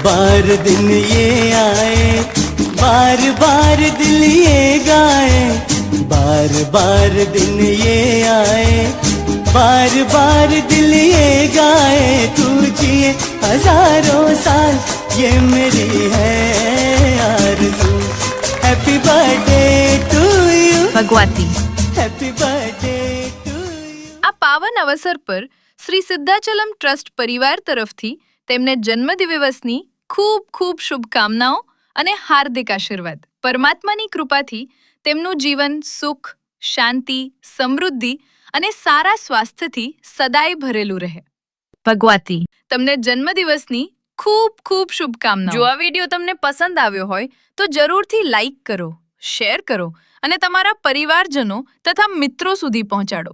बार दिन ये आए, बार बार दिल ये गाए, बार बार दिन ये आए, बार बार दिल ये गाए, तू जिए हजारों साल ये मेरी है आरज़ू। Happy birthday to you Bhagwati. Happy birthday to you. આ પાવન અવસર પર શ્રી સિદ્ધાચલમ ટ્રસ્ટ પરિવાર તરફથી તેમને જન્મદિવસની ખૂબ ખૂબ શુભકામનાઓ અને હાર્દિક આશીર્વાદ। પરમાત્માની કૃપાથી તેમનું જીવન સુખ, શાંતિ, સમૃદ્ધિ અને સારા સ્વાસ્થ્યથી સદાય ભરેલું રહે। ભગવાતી, તમને જન્મદિવસની ખૂબ ખૂબ શુભકામનાઓ। જો આ વિડીયો તમને પસંદ આવ્યો હોય તો જરૂરથી લાઈક કરો, શેર કરો અને તમારા પરિવારજનો તથા મિત્રો સુધી પહોંચાડો।